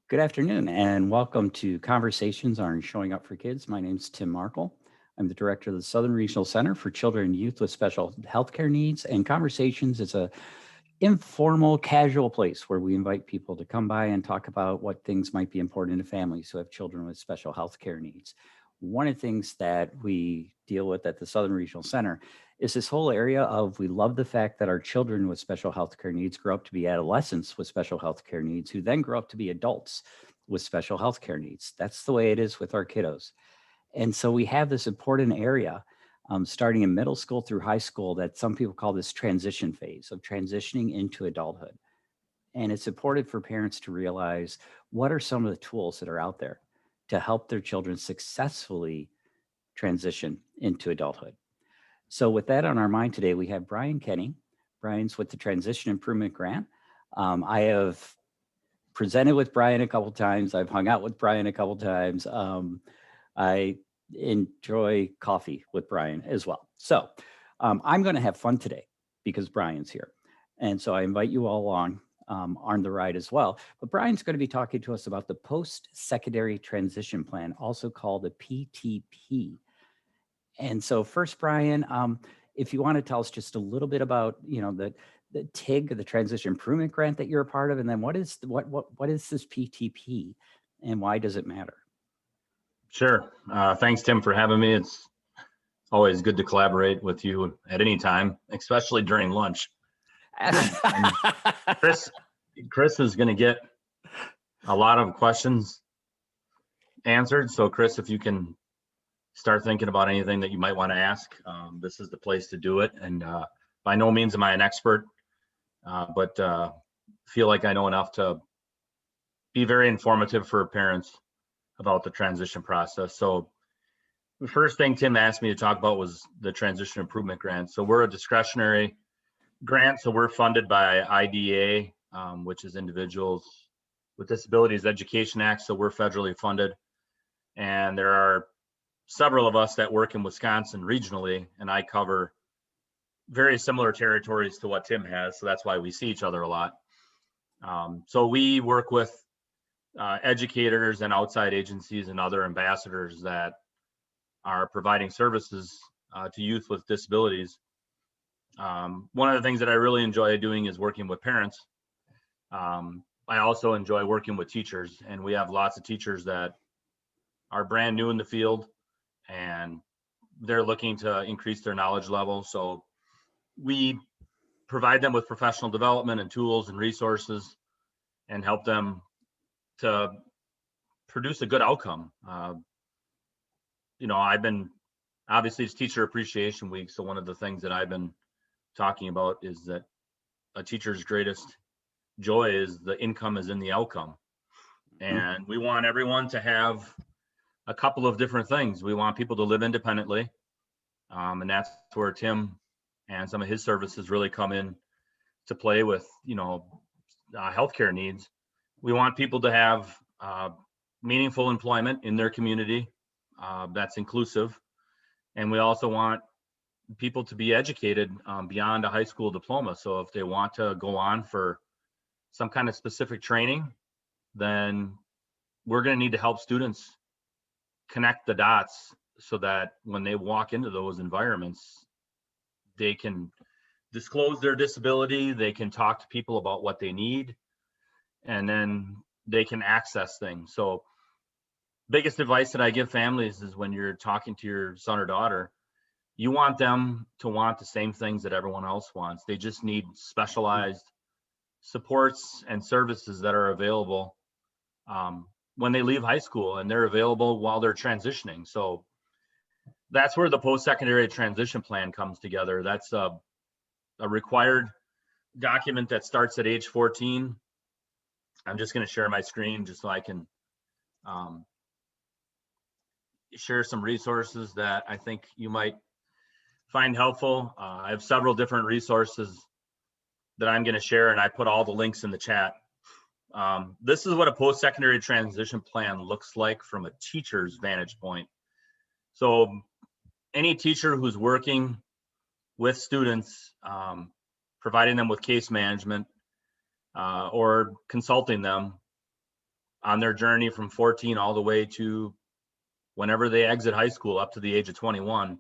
Good afternoon and welcome to Conversations on Showing Up for Kids. My name is Tim Markle. I'm the director of the Southern Regional Center for Children and Youth with Special Healthcare Needs. And Conversations is a informal, casual place where we invite people to come by and talk about what things might be important to families who have children with special healthcare needs. One of the things that we deal with at the Southern Regional Center is this whole area of we love the fact that our children with special healthcare needs grow up to be adolescents with special healthcare needs who then grow up to be adults with special healthcare needs. That's the way it is with our kiddos. And so we have this important area starting in middle school through high school that some people call this transition phase of transitioning into adulthood. And it's important for parents to realize what are some of the tools that are out there to help their children successfully transition into adulthood. So with that on our mind today, we have Brian Kenney. Brian's with the Transition Improvement Grant. I have presented with Brian a couple times. I've hung out with Brian a couple times. I enjoy coffee with Brian as well. So I'm going to have fun today because Brian's here. And so I invite you all along on the ride as well. But Brian's going to be talking to us about the Post-Secondary Transition Plan, also called the PTP. And so first, Brian, if you want to tell us just a little bit about, the TIG, the Transition Improvement Grant that you're a part of, and then what is this PTP and why does it matter? Sure. Thanks, Tim, for having me. It's always good to collaborate with you at any time, especially during lunch. Chris is going to get a lot of questions answered. So Chris, if you can start thinking about anything that you might want to ask, this is the place to do it. And by no means am I an expert, but feel like I know enough to be very informative for parents about the transition process. So the first thing Tim asked me to talk about was the Transition Improvement Grant. So we're a discretionary grant. So we're funded by IDA, which is Individuals with Disabilities Education Act. So we're federally funded. And there are several of us that work in Wisconsin regionally, and I cover very similar territories to what Tim has. So that's why we see each other a lot. So we work with educators and outside agencies and other ambassadors that are providing services to youth with disabilities. One of the things that I really enjoy doing is working with parents. I also enjoy working with teachers, and we have lots of teachers that are brand new in the field and they're looking to increase their knowledge level. So we provide them with professional development and tools and resources and help them to produce a good outcome. Obviously it's Teacher Appreciation Week. So one of the things that I've been talking about is that a teacher's greatest joy is the income is in the outcome. And we want everyone to have a couple of different things. We want people to live independently. And that's where Tim and some of his services really come in to play with, healthcare needs. We want people to have meaningful employment in their community that's inclusive. And we also want people to be educated beyond a high school diploma. So if they want to go on for some kind of specific training, then we're going to need to help students connect the dots so that when they walk into those environments, they can disclose their disability, they can talk to people about what they need, and then they can access things. So biggest advice that I give families is when you're talking to your son or daughter, you want them to want the same things that everyone else wants. They just need specialized supports and services that are available when they leave high school, and they're available while they're transitioning. So that's where the post-secondary transition plan comes together. That's a required document that starts at age 14. I'm just going to share my screen just so I can share some resources that I think you might find helpful. I have several different resources that I'm going to share, and I put all the links in the chat. This is what a post-secondary transition plan looks like from a teacher's vantage point. So any teacher who's working with students, providing them with case management or consulting them, on their journey from 14 all the way to whenever they exit high school up to the age of 21,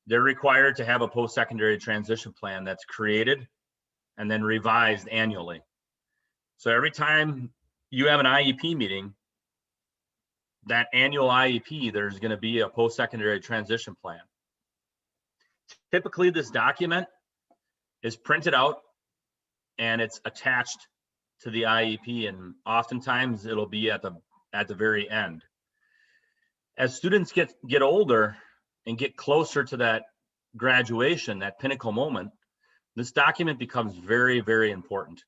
they're required to have a post-secondary transition plan that's created and then revised annually. So every time you have an IEP meeting, that annual IEP, there's going to be a post-secondary transition plan. Typically, this document is printed out and it's attached to the IEP, and oftentimes it'll be at the very end. As students get older and get closer to that graduation, that pinnacle moment, this document becomes very, very important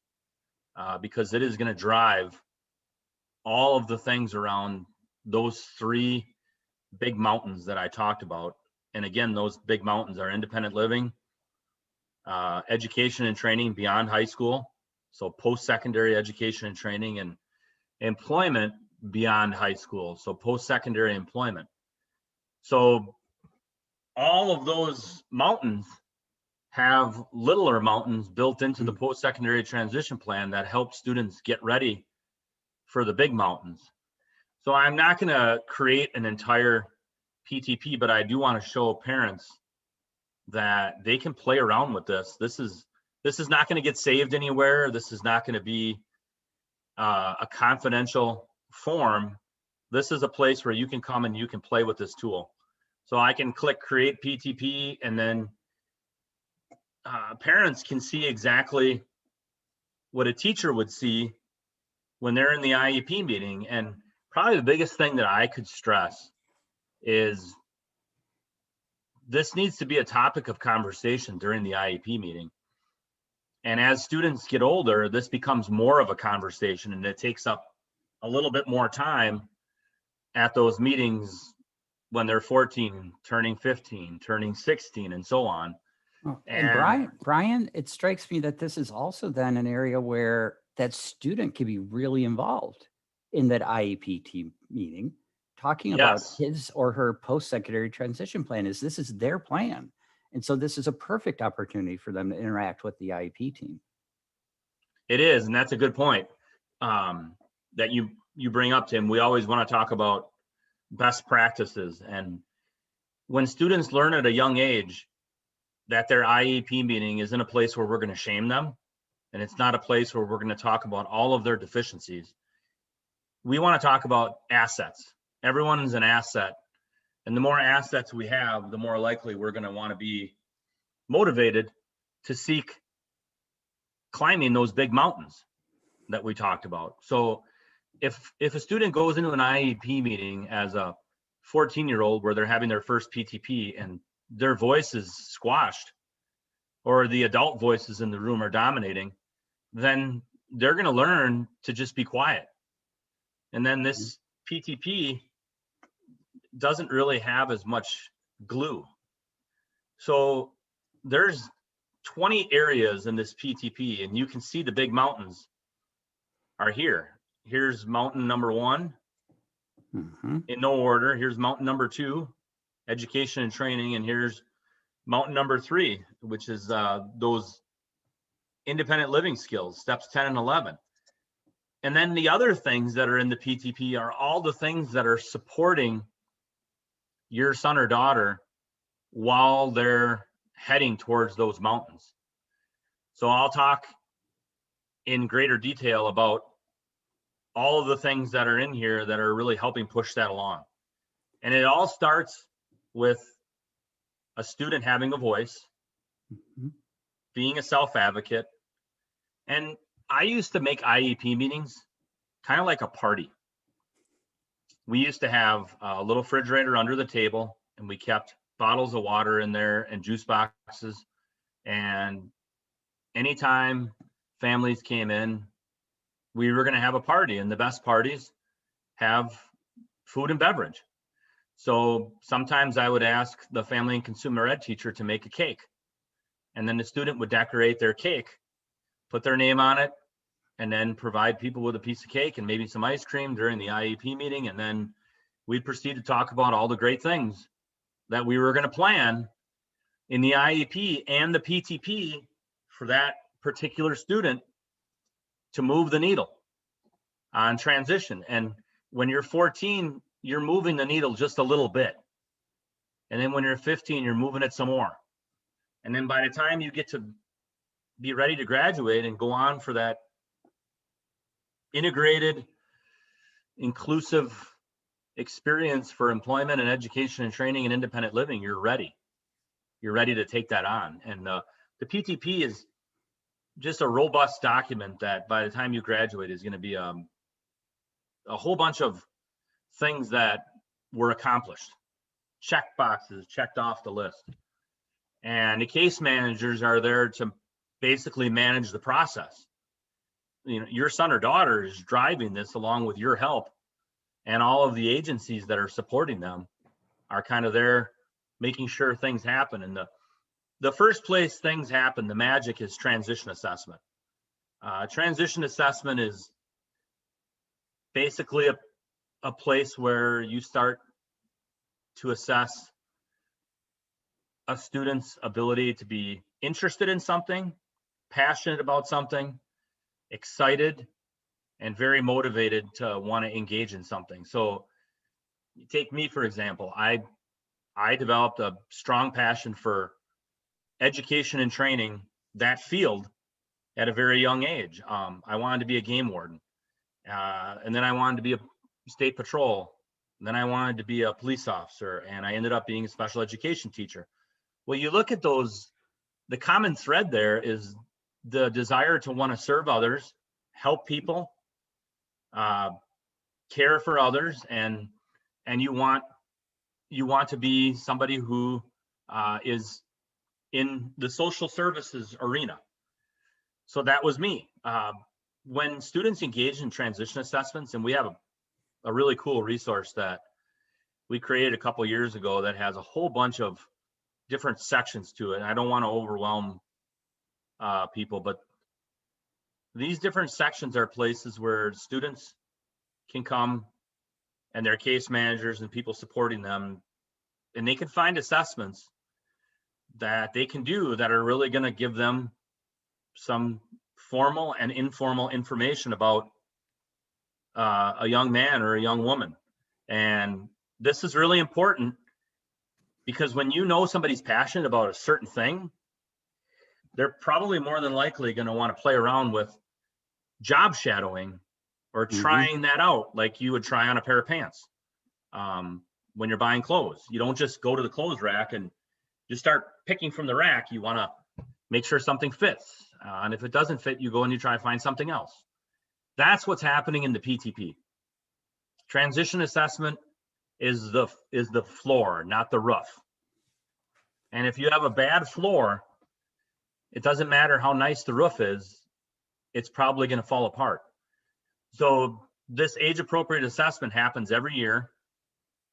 because it is going to drive all of the things around those three big mountains that I talked about. And again, those big mountains are independent living, education and training beyond high school, so post-secondary education and training, and employment beyond high school, so post-secondary employment. So all of those mountains have littler mountains built into the post-secondary transition plan that help students get ready for the big mountains. So I'm not going to create an entire PTP, but I do want to show parents that they can play around with this. This is not going to get saved anywhere. This is not going to be a confidential form. This is a place where you can come and you can play with this tool. So I can click create PTP, and then parents can see exactly what a teacher would see when they're in the IEP meeting. And probably the biggest thing that I could stress is this needs to be a topic of conversation during the IEP meeting. And as students get older, this becomes more of a conversation, and it takes up a little bit more time at those meetings when they're 14, turning 15, turning 16, and so on. Oh, and Brian, it strikes me that this is also then an area where that student can be really involved in that IEP team meeting, talking about his or her post-secondary transition plan. This is their plan. And so this is a perfect opportunity for them to interact with the IEP team. It is, and that's a good point that you bring up, Tim. We always want to talk about best practices. And when students learn at a young age that their IEP meeting isn't a place where we're going to shame them, and it's not a place where we're going to talk about all of their deficiencies, we want to talk about assets. Everyone is an asset. And the more assets we have, the more likely we're going to want to be motivated to seek climbing those big mountains that we talked about. So if a student goes into an IEP meeting as a 14-year-old where they're having their first PTP and their voice is squashed, or the adult voices in the room are dominating, then they're going to learn to just be quiet. And then this PTP doesn't really have as much glue. So there's 20 areas in this PTP, and you can see the big mountains are here. Here's mountain number 1, in no order. Here's mountain number 2, education and training, and here's mountain number 3, which is those independent living skills, steps 10 and 11. And then the other things that are in the PTP are all the things that are supporting your son or daughter while they're heading towards those mountains. So I'll talk in greater detail about all of the things that are in here that are really helping push that along. And it all starts with a student having a voice, being a self-advocate. And I used to make IEP meetings kind of like a party. We used to have a little refrigerator under the table, and we kept bottles of water in there and juice boxes. And anytime families came in, we were going to have a party, and the best parties have food and beverage. So sometimes I would ask the family and consumer ed teacher to make a cake, and then the student would decorate their cake, put their name on it, and then provide people with a piece of cake and maybe some ice cream during the IEP meeting. And then we'd proceed to talk about all the great things that we were going to plan in the IEP and the PTP for that particular student to move the needle. on transition. And when you're 14, you're moving the needle just a little bit. And then when you're 15, you're moving it some more. And then by the time you get to be ready to graduate and go on for that integrated, inclusive experience for employment and education and training and independent living, you're ready. You're ready to take that on. And the PTP is just a robust document that by the time you graduate is going to be a whole bunch of things that were accomplished, check boxes checked off the list. And the case managers are there to basically manage the process. You know, your son or daughter is driving this along with your help, and all of the agencies that are supporting them are kind of there making sure things happen. And the first place things happen, the magic, is transition assessment. Transition assessment is basically a place where you start to assess a student's ability to be interested in something, passionate about something, excited, and very motivated to want to engage in something. So take me, for example. I developed a strong passion for education and training, that field, at a very young age. I wanted to be a game warden, and then I wanted to be a state patrol, and then I wanted to be a police officer, and I ended up being a special education teacher. Well, you look at those, the common thread there is the desire to want to serve others, help people, care for others, and you want to be somebody who is in the social services arena. So that was me. When students engage in transition assessments, and we have a really cool resource that we created a couple years ago that has a whole bunch of different sections to it. And I don't want to overwhelm people, but these different sections are places where students can come and their case managers and people supporting them, and they can find assessments that they can do that are really going to give them some formal and informal information about a young man or a young woman. And this is really important because when you know somebody's passionate about a certain thing, they're probably more than likely going to want to play around with job shadowing or trying that out like you would try on a pair of pants. When you're buying clothes, you don't just go to the clothes rack and just start picking from the rack. You want to make sure something fits. And if it doesn't fit, you go and you try to find something else. That's what's happening in the PTP. Transition assessment is the floor, not the roof. And if you have a bad floor, it doesn't matter how nice the roof is, it's probably going to fall apart. So this age appropriate assessment happens every year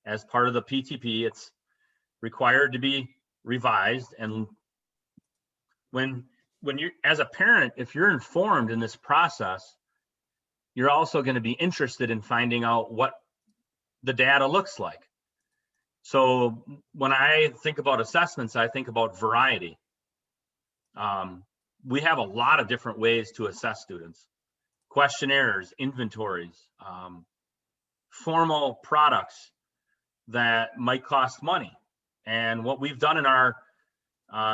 as part of the PTP. It's required to be revised. And when you're, as a parent, if you're informed in this process, you're also going to be interested in finding out what the data looks like. So when I think about assessments, I think about variety. We have a lot of different ways to assess students: questionnaires, inventories, formal products that might cost money. And what we've done in our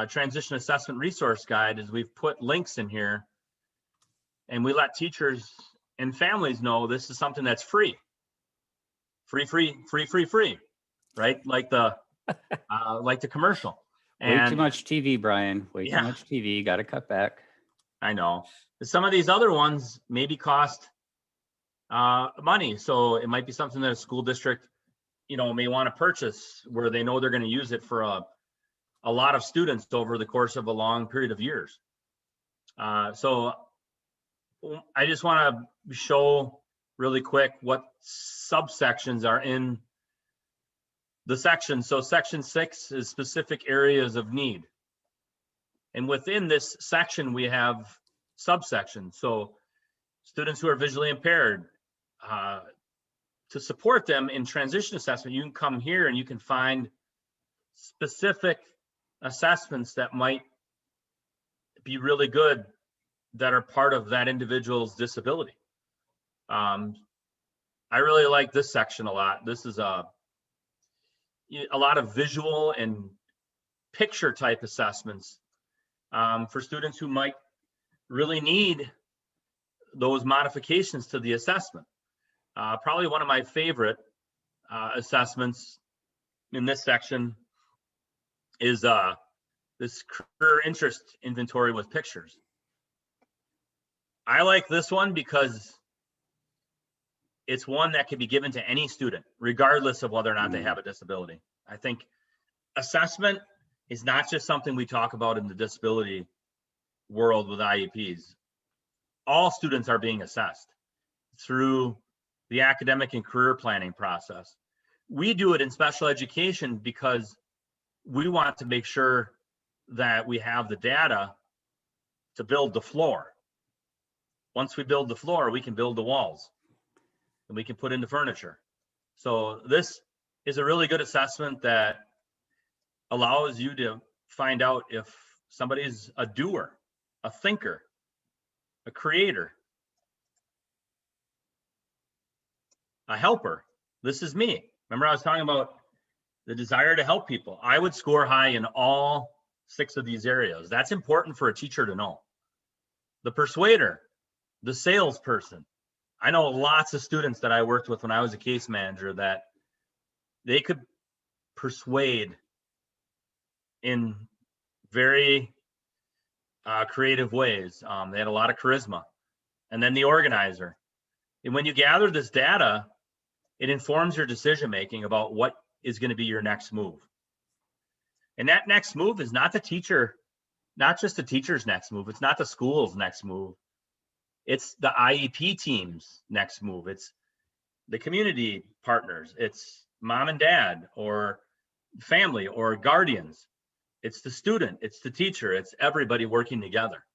transition assessment resource guide is we've put links in here, and we let teachers and families know this is something that's free, right? Like the commercial. Way too much TV, Brian. Way Yeah. too much TV. Got to cut back. I know. Some of these other ones maybe cost money. So it might be something that a school district, may want to purchase where they know they're going to use it for a lot of students over the course of a long period of years. So I just want to show really quick what subsections are in the section. So section 6 is specific areas of need. And within this section, we have subsections. So students who are visually impaired, to support them in transition assessment, you can come here and you can find specific assessments that might be really good that are part of that individual's disability. I really like this section a lot. This is a lot of visual and picture type assessments for students who might really need those modifications to the assessment. Probably one of my favorite assessments in this section is this career interest inventory with pictures. I like this one because it's one that can be given to any student, regardless of whether or not they have a disability. I think assessment is not just something we talk about in the disability world with IEPs. All students are being assessed through the academic and career planning process. We do it in special education because we want to make sure that we have the data to build the floor. Once we build the floor, we can build the walls and we can put in the furniture. So this is a really good assessment that allows you to find out if somebody's a doer, a thinker, a creator, a helper. This is me. Remember, I was talking about the desire to help people. I would score high in all 6 of these areas. That's important for a teacher to know. The persuader, the salesperson. I know lots of students that I worked with when I was a case manager that they could persuade in very creative ways. They had a lot of charisma. And then the organizer. And when you gather this data, it informs your decision making about what is going to be your next move. And that next move is not the teacher, not just the teacher's next move. It's not the school's next move. It's the IEP team's next move. It's the community partners. It's mom and dad or family or guardians. It's the student. It's the teacher. It's everybody working together.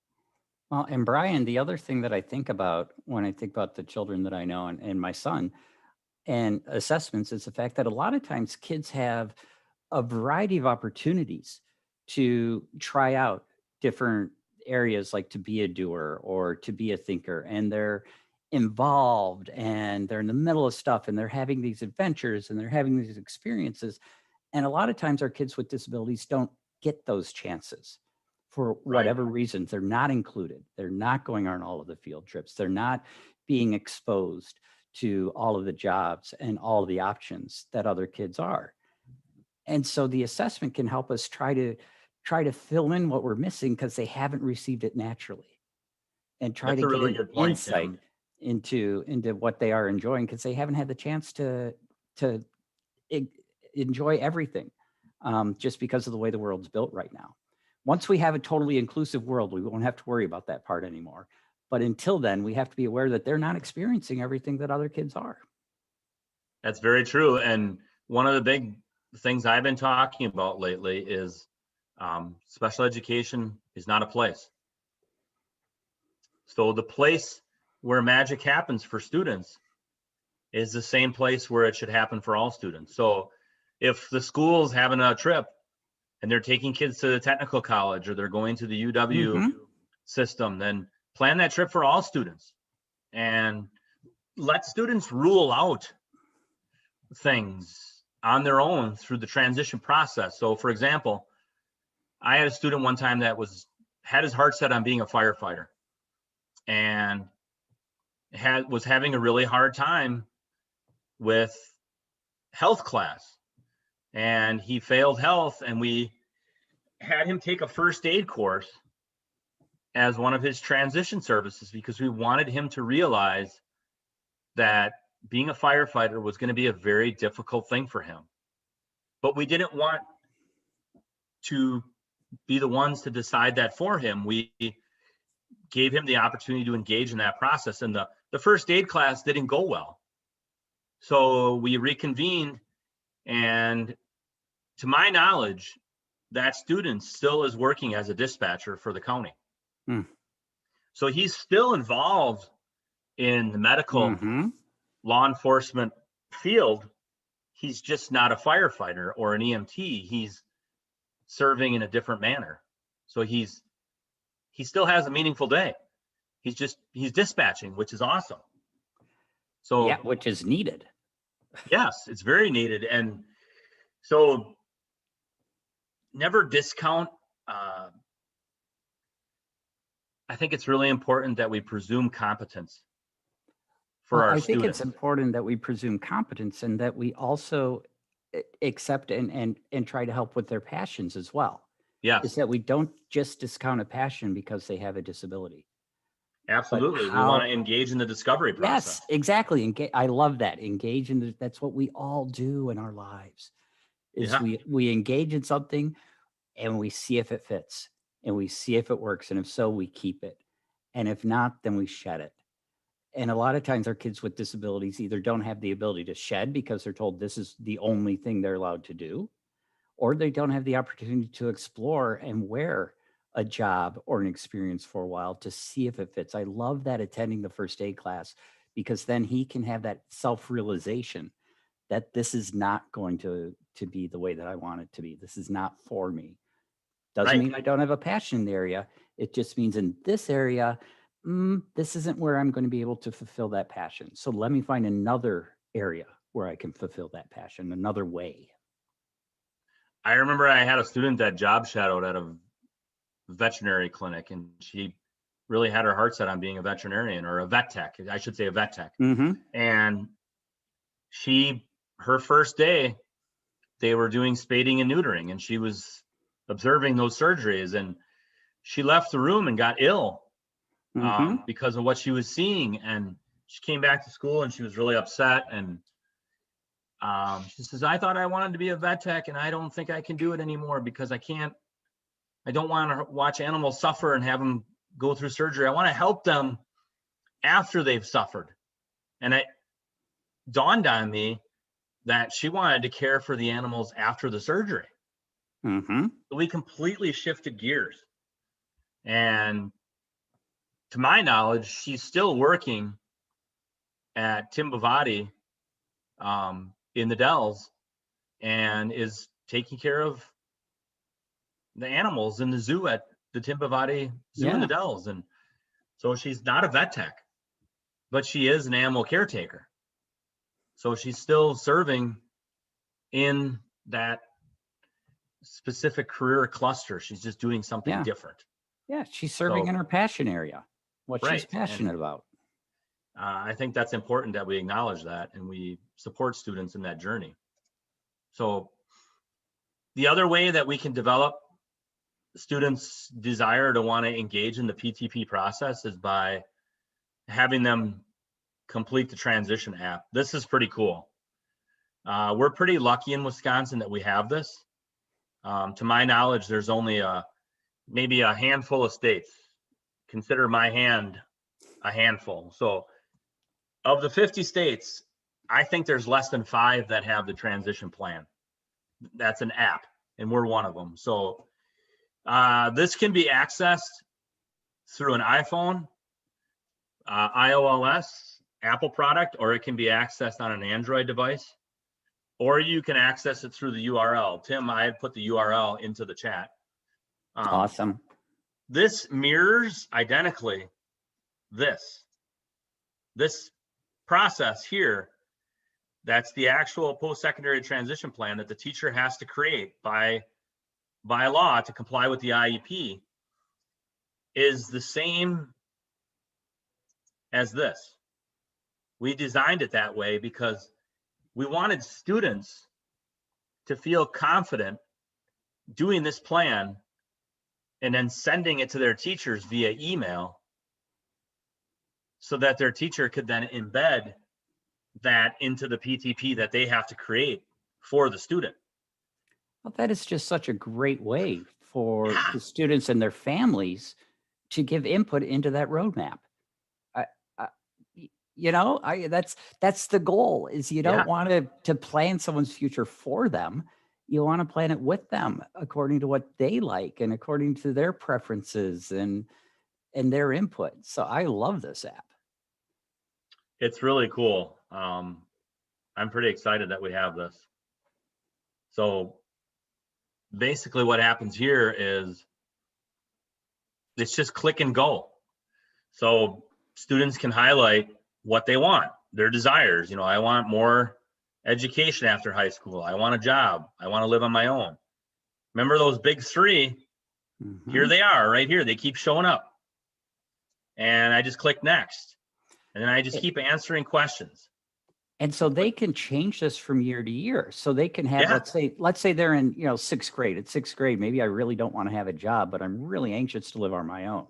Well, and Brian, the other thing that I think about when I think about the children that I know and my son and assessments is the fact that a lot of times kids have a variety of opportunities to try out different areas, like to be a doer or to be a thinker, and they're involved and they're in the middle of stuff and they're having these adventures and they're having these experiences. And a lot of times our kids with disabilities don't get those chances for whatever reasons. They're not included. They're not going on all of the field trips. They're not being exposed to all of the jobs and all of the options that other kids are. And so the assessment can help us try to fill in what we're missing because they haven't received it naturally, and try That's to a really get good point, insight Tim. into what they are enjoying because they haven't had the chance to enjoy everything, just because of the way the world's built right now. Once we have a totally inclusive world, we won't have to worry about that part anymore. But until then, we have to be aware that they're not experiencing everything that other kids are. That's very true. And one of the big things I've been talking about lately is special education is not a place. So the place where magic happens for students is the same place where it should happen for all students. So if the school's having a trip and they're taking kids to the technical college or they're going to the UW system, then plan that trip for all students and let students rule out things on their own through the transition process. So for example, I had a student one time that had his heart set on being a firefighter and was having a really hard time with health class, and he failed health, and we had him take a first aid course as one of his transition services because we wanted him to realize that being a firefighter was going to be a very difficult thing for him. But we didn't want to be the ones to decide that for him. We gave him the opportunity to engage in that process, and the first aid class didn't go well. So we reconvened, and to my knowledge, that student still is working as a dispatcher for the county. So he's still involved in the medical law enforcement field. He's just not a firefighter or an EMT. He's serving in a different manner. So he still has a meaningful day. He's dispatching, which is awesome. So Yeah, which is needed. yes, it's very needed. And so never discount. I think it's really important that we presume competence for Well, our I think it's students. important that we presume competence and that we also accept and try to help with their passions as well. Is Yes, that we don't just discount a passion because they have a disability, but absolutely. We want how. to engage in the discovery Yes, process. exactly. I love that. Engage in that's what we all do in our lives. Is Yeah, we engage in something and we see if it fits and we see if it works, and if so, we keep it, and if not, then we shed it. And a lot of times our kids with disabilities either don't have the ability to shed because they're told this is the only thing they're allowed to do, or they don't have the opportunity to explore and wear a job or an experience for a while to see if it fits. I love that attending the first aid class, because then he can have that self-realization that this is not going to be the way that I want it to be. This is not for me. Doesn't right. mean I don't have a passion in the area. It just means in this area, this isn't where I'm going to be able to fulfill that passion. So let me find another area where I can fulfill that passion, another way. I remember I had a student that job shadowed at a veterinary clinic, and she really had her heart set on being a veterinarian, or a vet tech. I should say a vet tech. Mm-hmm. And her first day, they were doing spading and neutering, and she was observing those surgeries, and she left the room and got ill Mm-hmm. because of what she was seeing. And she came back to school and she was really upset. And she says, I thought I wanted to be a vet tech, and I don't think I can do it anymore because I don't want to watch animals suffer and have them go through surgery. I want to help them after they've suffered. And it dawned on me that she wanted to care for the animals after the surgery. Mm-hmm. So we completely shifted gears. And to my knowledge, she's still working at Timbavati in the Dells, and is taking care of the animals in the zoo at the Timbavati Zoo in the Yeah. Dells. And so she's not a vet tech, but she is an animal caretaker. So she's still serving in that specific career cluster. She's just doing something Yeah. different. Yeah. She's serving in So, her passion area, what she's right. passionate And about. I think that's important that we acknowledge that and we support students in that journey. So the other way that we can develop students' desire to want to engage in the PTP process is by having them complete the transition app. This is pretty cool. We're pretty lucky in Wisconsin that we have this. To my knowledge, there's only maybe a handful of states. Consider my hand a handful. So of the 50 states, I think there's less than 5 that have the transition plan. That's an app, and we're one of them. So this can be accessed through an iPhone, iOS, Apple product, or it can be accessed on an Android device, or you can access it through the URL. Tim, I had put the URL into the chat. Awesome. This mirrors identically this process here. That's the actual post-secondary transition plan that the teacher has to create by law to comply with the IEP, is the same as this. We designed it that way because we wanted students to feel confident doing this plan and then sending it to their teachers via email, so that their teacher could then embed that into the PTP that they have to create for the student. Well, that is just such a great way for the students and their families to give input into that roadmap. That's the goal. Is you don't want to plan someone's future for them. You want to plan it with them according to what they like and according to their preferences and their input. So I love this app. It's really cool. I'm pretty excited that we have this. So basically what happens here is it's just click and go. So students can highlight what they want. their desires. You know, I want more education after high school. I want a job. I want to live on my own. Remember those big three? Here they are right here. They keep showing up. And I just click next. And then I just keep answering questions. And so they can change this from year to year. So they can have, let's say they're in, you know, sixth grade. At sixth grade, maybe I really don't want to have a job, but I'm really anxious to live on my own.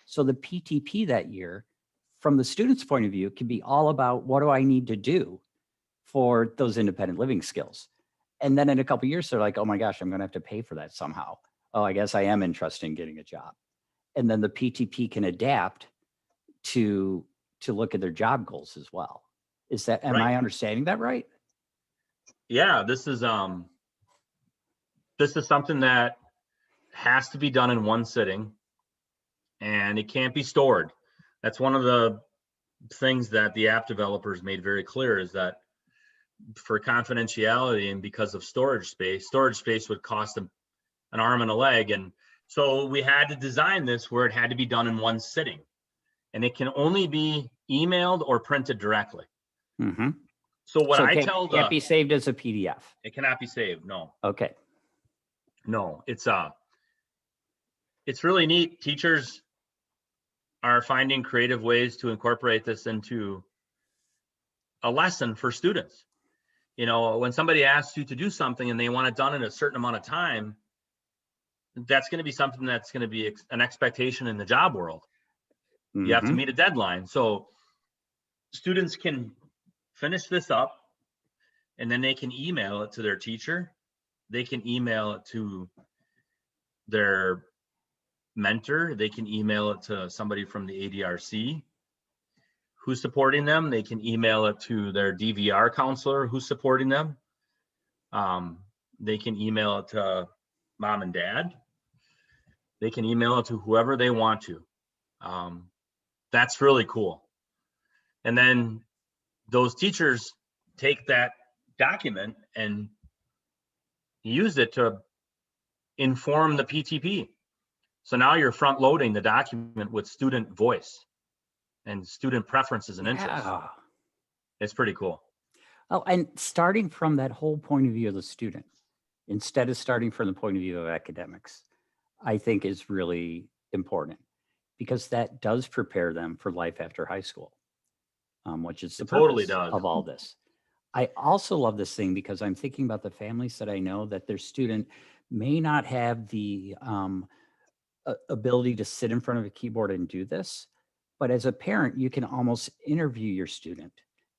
So the PTP that year, from the student's point of view, can be all about what do I need to do for those independent living skills. And then in a couple of years, they're like, oh my gosh, I'm going to have to pay for that somehow. Oh, I guess I am interested in getting a job. And then the PTP can adapt to look at their job goals as well. Is that, am I understanding that right? Yeah, this is something that has to be done in one sitting, and it can't be stored. That's one of the things that the app developers made very clear, is that for confidentiality and because of storage space would cost them an arm and a leg. And so we had to design this where it had to be done in one sitting, and it can only be emailed or printed directly. So what I tell it can't be saved as a PDF. It cannot be saved. No. Okay. No, it's really neat. Teachers are finding creative ways to incorporate this into a lesson for students. You know, when somebody asks you to do something and they want it done in a certain amount of time, that's going to be something that's going to be an expectation in the job world. You have to meet a deadline. So students can finish this up, and then they can email it to their teacher. They can email it to their mentor. They can email it to somebody from the ADRC who's supporting them. They can email it to their DVR counselor who's supporting them. They can email it to mom and dad. They can email it to whoever they want to. That's really cool. And then those teachers take that document and use it to inform the PTP. So now you're front loading the document with student voice and student preferences and interests. Yeah. It's pretty cool. Oh, and starting from that whole point of view of the student, instead of starting from the point of view of academics, I think is really important, because that does prepare them for life after high school, which is the purpose of all this. I also love this thing because I'm thinking about the families that I know that their student may not have the ability to sit in front of a keyboard and do this. But as a parent, you can almost interview your student,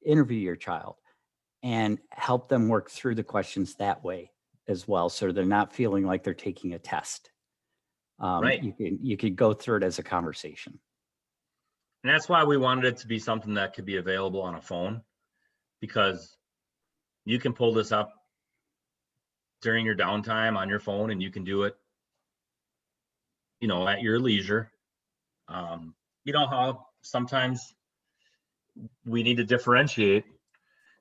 interview your child, and help them work through the questions that way as well. So they're not feeling like they're taking a test. You could go through it as a conversation. And that's why we wanted it to be something that could be available on a phone, because you can pull this up during your downtime on your phone, and you can do it, you know, at your leisure. You know how sometimes we need to differentiate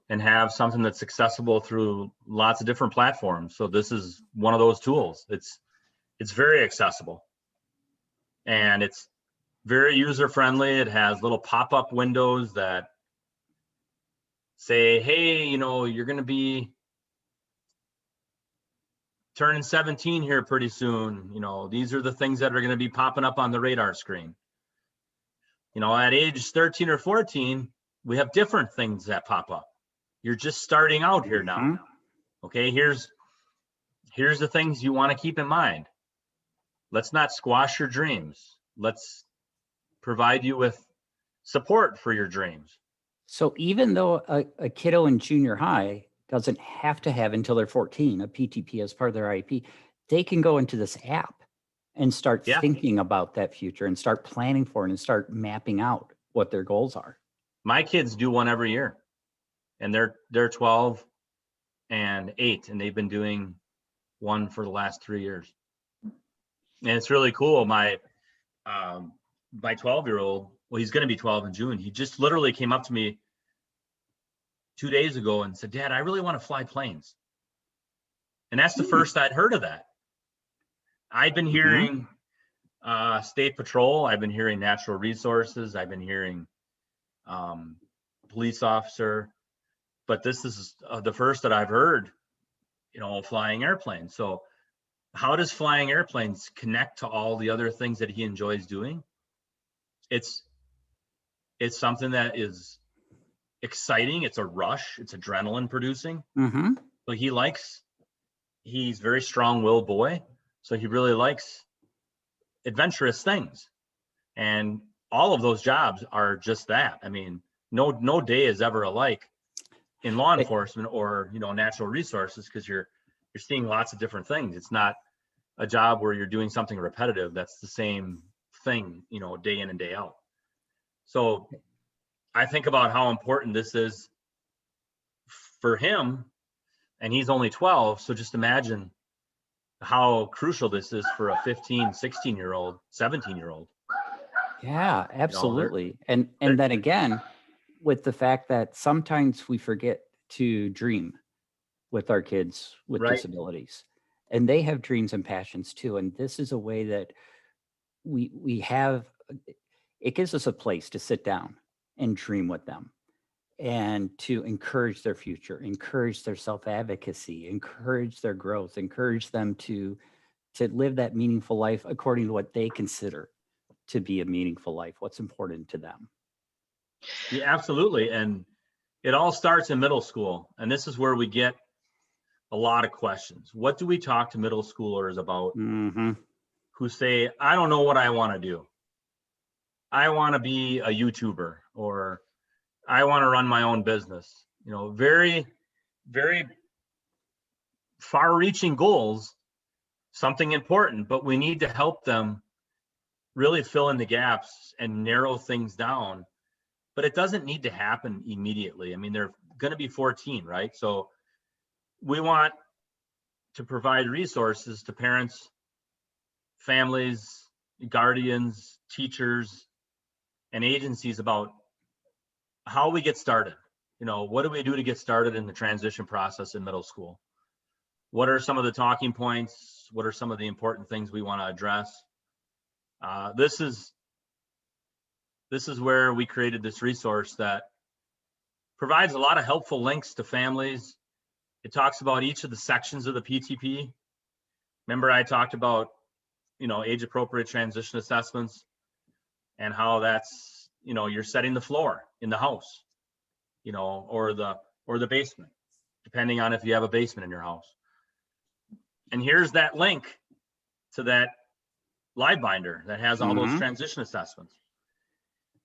and have something that's accessible through lots of different platforms. So this is one of those tools. It's very accessible, and it's very user friendly. It has little pop-up windows that say, hey, you know, you're going to be turning 17 here pretty soon. You know, these are the things that are going to be popping up on the radar screen. You know, at age 13 or 14, we have different things that pop up. You're just starting out here now. Okay, here's the things you want to keep in mind. Let's not squash your dreams. Let's provide you with support for your dreams. So even though a kiddo in junior high doesn't have to have until they're 14 a PTP as part of their IEP, they can go into this app and start thinking about that future and start planning for it and start mapping out what their goals are. My kids do one every year, and they're 12 and 8, and they've been doing one for the last 3 years. And it's really cool. My 12-year-old, well, he's going to be 12 in June. He just literally came up to me 2 days ago and said, Dad, I really want to fly planes. And that's the first I'd heard of that. I've been hearing State Patrol. I've been hearing natural resources. I've been hearing police officer, but this is the first that I've heard, flying airplanes. So how does flying airplanes connect to all the other things that he enjoys doing? It's something that is exciting. It's a rush. It's adrenaline producing. Mm-hmm. So he's very strong-willed boy. So he really likes adventurous things. And all of those jobs are just that. I mean, no day is ever alike in law enforcement or, natural resources, because you're seeing lots of different things. It's not a job where you're doing something repetitive. That's the same thing, day in and day out. So I think about how important this is for him, and he's only 12. So just imagine how crucial this is for a 15, 16-year-old, 17-year-old. Yeah, absolutely. And then again, with the fact that sometimes we forget to dream with our kids with disabilities, and they have dreams and passions too. And this is a way that we have, it gives us a place to sit down and dream with them, and to encourage their future, encourage their self-advocacy, encourage their growth, encourage them to live that meaningful life according to what they consider to be a meaningful life, what's important to them. Yeah, absolutely. And it all starts in middle school. And this is where we get a lot of questions. What do we talk to middle schoolers about who say, I don't know what I want to do. I want to be a YouTuber, or I want to run my own business. Very, very far-reaching goals, something important, but we need to help them really fill in the gaps and narrow things down. But it doesn't need to happen immediately. I mean, they're going to be 14, right? So we want to provide resources to parents, families, guardians, teachers, and agencies about how we get started. What do we do to get started in the transition process in middle school? What are some of the talking points? What are some of the important things we want to address? This is where we created this resource that provides a lot of helpful links to families. It talks about each of the sections of the PTP. Remember, I talked about, age appropriate transition assessments, and how that's, you're setting the floor in the house, or the basement, depending on if you have a basement in your house. And here's that link to that live binder that has all those transition assessments.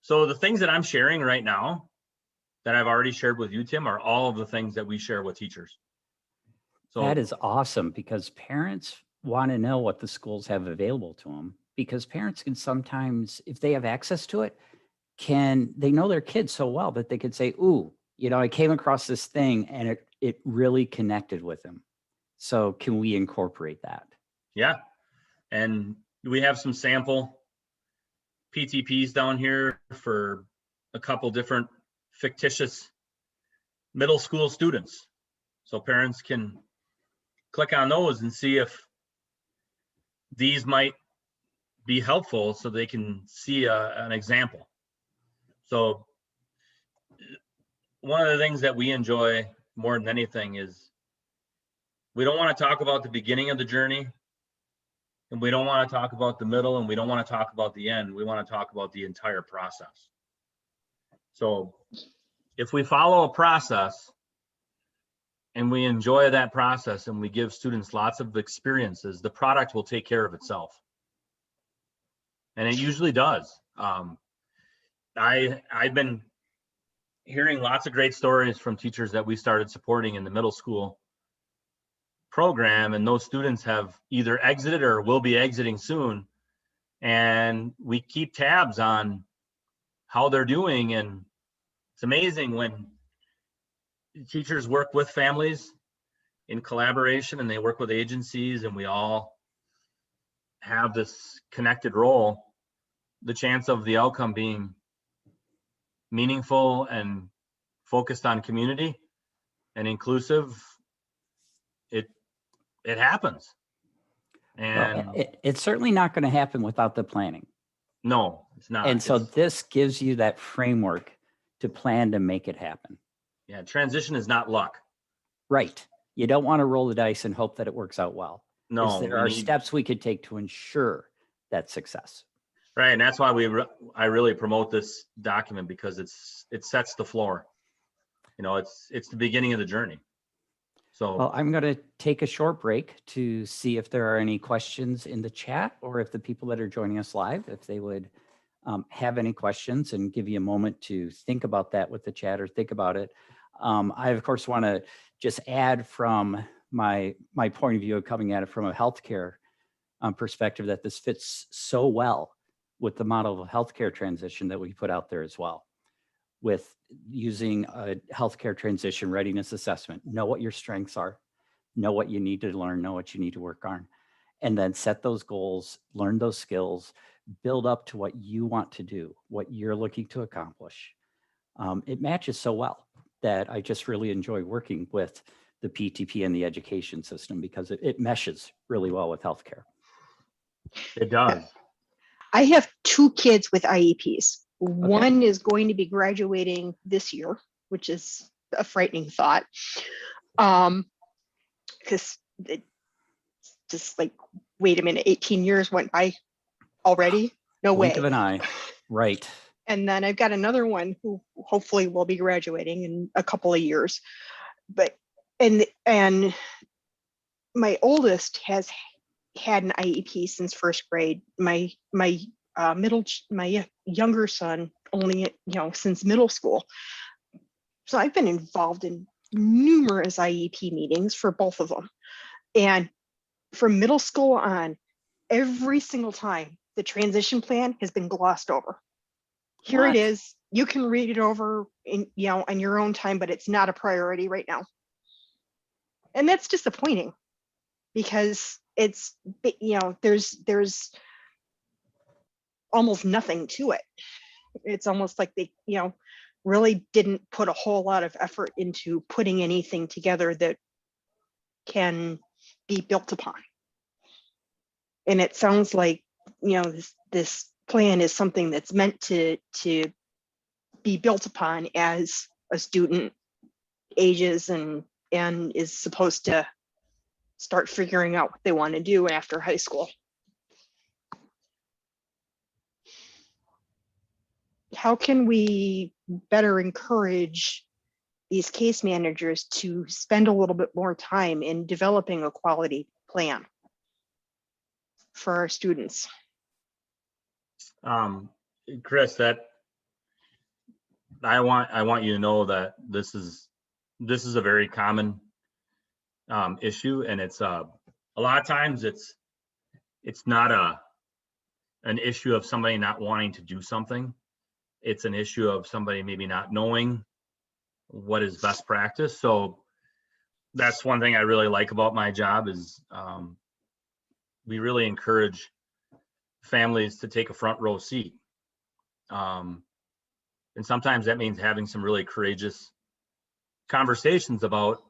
So the things that I'm sharing right now that I've already shared with you, Tim, are all of the things that we share with teachers. So that is awesome, because parents want to know what the schools have available to them, because parents can sometimes, if they have access to it, they know their kids so well that they could say, ooh, I came across this thing and it really connected with them. So can we incorporate that? Yeah. And we have some sample PTPs down here for a couple different fictitious middle school students. So parents can click on those and see if these might be helpful, so they can see an example. So one of the things that we enjoy more than anything is we don't want to talk about the beginning of the journey, and we don't want to talk about the middle, and we don't want to talk about the end. We want to talk about the entire process. So if we follow a process and we enjoy that process and we give students lots of experiences, the product will take care of itself. And it usually does. I've been hearing lots of great stories from teachers that we started supporting in the middle school program, and those students have either exited or will be exiting soon. And we keep tabs on how they're doing. And it's amazing when teachers work with families in collaboration and they work with agencies, and we all have this connected role, the chance of the outcome being meaningful and focused on community and inclusive, it happens. And well, it's certainly not going to happen without the planning. No, it's not. And so this gives you that framework to plan to make it happen. Yeah, transition is not luck. Right. You don't want to roll the dice and hope that it works out well. No, There are steps we could take to ensure that success. Right, and that's why I really promote this document, because it sets the floor. It's the beginning of the journey. So, well, I'm going to take a short break to see if there are any questions in the chat, or if the people that are joining us live, if they would have any questions, and give you a moment to think about that with the chat, or think about it. I, of course, want to just add from my point of view of coming at it from a healthcare perspective, that this fits so well with the model of healthcare transition that we put out there as well, with using a healthcare transition readiness assessment. Know what your strengths are, know what you need to learn, know what you need to work on, and then set those goals, learn those skills, build up to what you want to do, what you're looking to accomplish. It matches so well that I just really enjoy working with the PTP and the education system, because it meshes really well with healthcare. it does. I have 2 kids with IEPs. One is going to be graduating this year, which is a frightening thought. Because it just like, wait a minute, 18 years went by already? No way. Blink of an eye. Right. And then I've got another one who hopefully will be graduating in a couple of years. But and my oldest has had an IEP since 1st grade. My younger son only, since middle school. So I've been involved in numerous IEP meetings for both of them. And from middle school on, every single time the transition plan has been glossed over. Here it is. You can read it over in on your own time, but it's not a priority right now. And that's disappointing, because it's, there's almost nothing to it. It's almost like they, really didn't put a whole lot of effort into putting anything together that can be built upon. And it sounds like, this plan is something that's meant to be built upon as a student ages and is supposed to start figuring out what they want to do after high school. How can we better encourage these case managers to spend a little bit more time in developing a quality plan for our students? Chris, that I want you to know that this is a very common issue, and it's a lot of times it's not an issue of somebody not wanting to do something. It's an issue of somebody maybe not knowing what is best practice. So that's one thing I really like about my job is we really encourage families to take a front row seat. And sometimes that means having some really courageous conversations about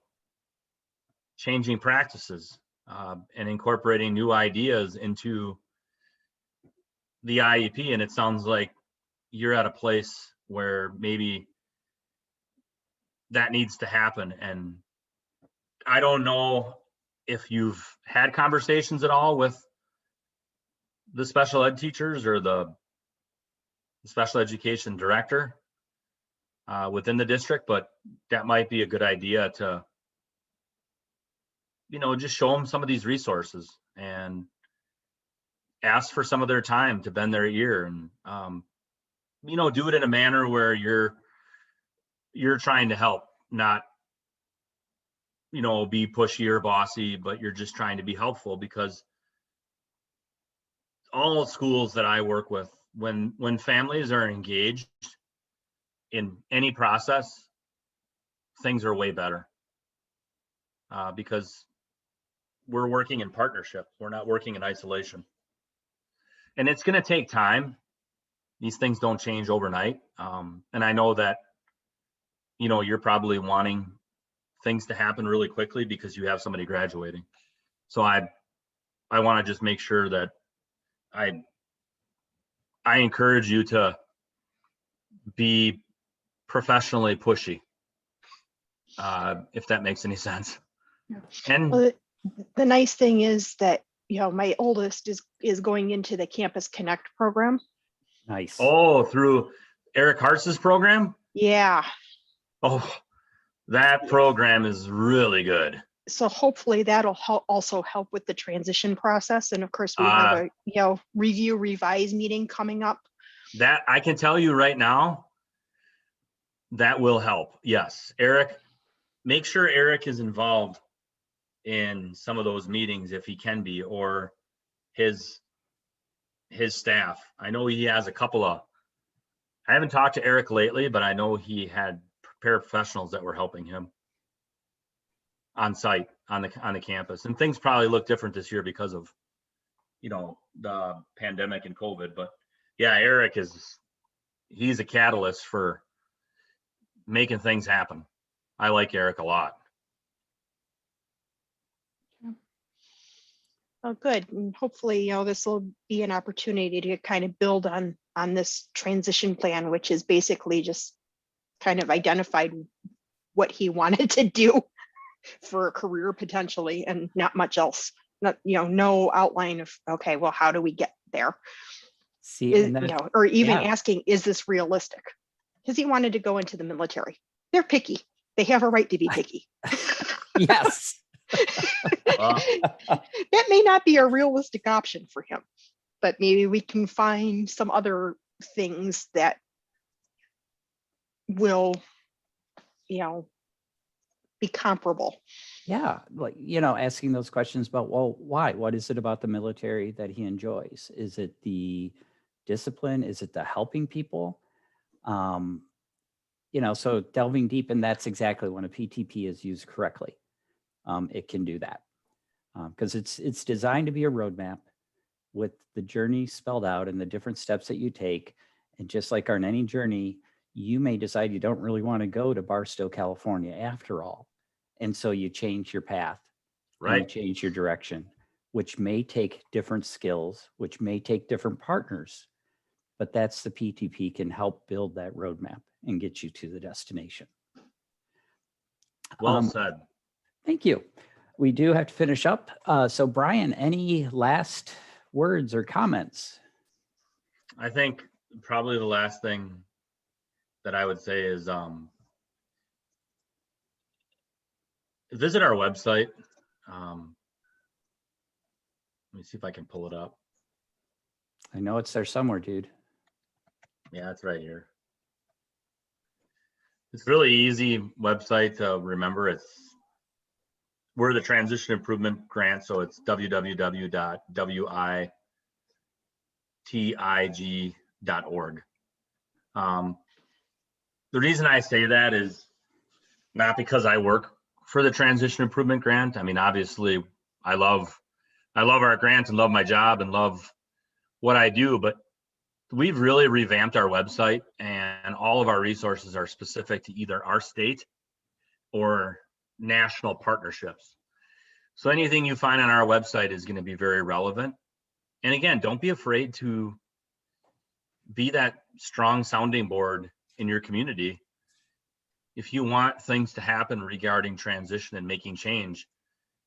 changing practices and incorporating new ideas into the IEP. And it sounds like you're at a place where maybe that needs to happen. And I don't know if you've had conversations at all with the special ed teachers or the special education director within the district, but that might be a good idea to, just show them some of these resources and ask for some of their time to bend their ear, and do it in a manner where you're trying to help, not be pushy or bossy, but you're just trying to be helpful. Because all schools that I work with, when families are engaged in any process, things are way better because we're working in partnership. We're not working in isolation, and it's going to take time. These things don't change overnight. And I know that, you're probably wanting things to happen really quickly because you have somebody graduating. So I want to just make sure that I encourage you to be professionally pushy, if that makes any sense. Yeah. And Well, the nice thing is that, my oldest is going into the Campus Connect program. Nice. through Eric Hartz's program. Yeah. Oh, that program is really good. So hopefully that'll also help with the transition process. And of course, we have a review revise meeting coming up. That I can tell you right now, that will help. Yes, Eric, make sure Eric is involved in some of those meetings if he can be, or his staff. I know he has a couple of, I haven't talked to Eric lately, but I know he had paraprofessionals that were helping him on site on the campus. And things probably look different this year because of, the pandemic and COVID. But yeah, Eric he's a catalyst for making things happen. I like Eric a lot. Oh, good. And hopefully, this will be an opportunity to kind of build on this transition plan, which is basically just kind of identified what he wanted to do for a career potentially, and not much else. Not, no outline of, okay, well, how do we get there? See, or even asking, is this realistic? Because he wanted to go into the military. They're picky. They have a right to be picky. Yes. That may not be a realistic option for him, but maybe we can find some other things that will, be comparable. Yeah, like, asking those questions about, well, why? What is it about the military that he enjoys? Is it the discipline? Is it the helping people? So delving deep, and that's exactly when a PTP is used correctly. It can do that because it's designed to be a roadmap with the journey spelled out and the different steps that you take. And just like on any journey, you may decide you don't really want to go to Barstow, California after all. And so you change your path, right? You change your direction, which may take different skills, which may take different partners, but that's the PTP can help build that roadmap and get you to the destination. Well said. Thank you. We do have to finish up. So Brian, any last words or comments? I think probably the last thing that I would say is visit our website. Let me see if I can pull it up. I know it's there somewhere, dude. Yeah, it's right here. It's really easy website to remember. We're the Transition Improvement Grant, so it's www.witig.org. The reason I say that is not because I work for the Transition Improvement Grant. I mean, obviously, I love our grant and love my job and love what I do, but we've really revamped our website, and all of our resources are specific to either our state or national partnerships. So anything you find on our website is going to be very relevant. And again, don't be afraid to be that strong sounding board in your community. If you want things to happen regarding transition and making change,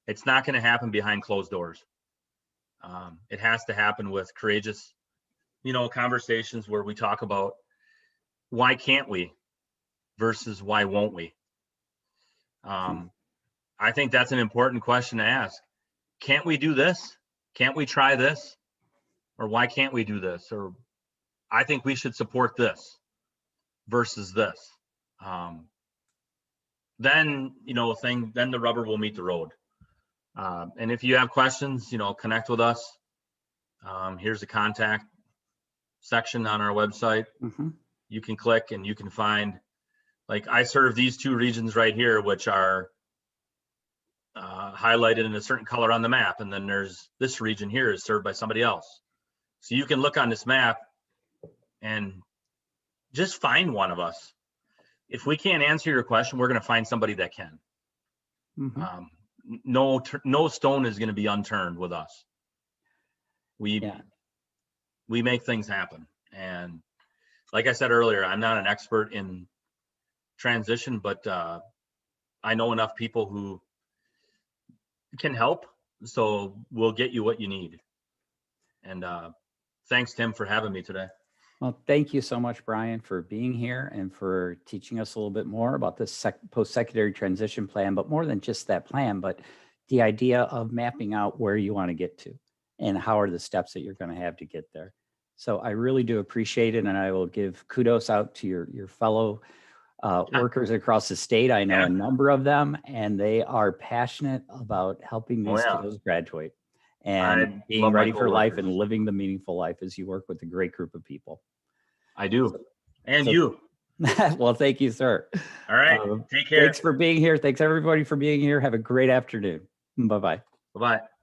it's not going to happen behind closed doors. It has to happen with courageous, conversations where we talk about why can't we versus why won't we. I think that's an important question to ask. Can't we do this? Can't we try this? Or why can't we do this? Or I think we should support this versus this. Then the rubber will meet the road. And if you have questions, connect with us. Here's the contact section on our website. Mm-hmm. You can click and you can find, like, I serve these two regions right here, which are highlighted in a certain color on the map. And then there's this region here is served by somebody else. So you can look on this map and just find one of us. If we can't answer your question, we're going to find somebody that can. Mm-hmm. No stone is going to be unturned with us. We make things happen. And like I said earlier, I'm not an expert in transition, but I know enough people who can help, so we'll get you what you need. And thanks, Tim, for having me today. Well, thank you so much, Brian, for being here and for teaching us a little bit more about this post-secondary transition plan, but more than just that plan, but the idea of mapping out where you want to get to and how are the steps that you're going to have to get there. So I really do appreciate it. And I will give kudos out to your fellow workers across the state. I know a number of them, and they are passionate about helping these kiddos graduate and being ready for life and living the meaningful life as you work with a great group of people. I do. And you. Well, thank you, sir. All right. Take care. Thanks for being here. Thanks everybody for being here. Have a great afternoon. Bye-bye. Bye-bye.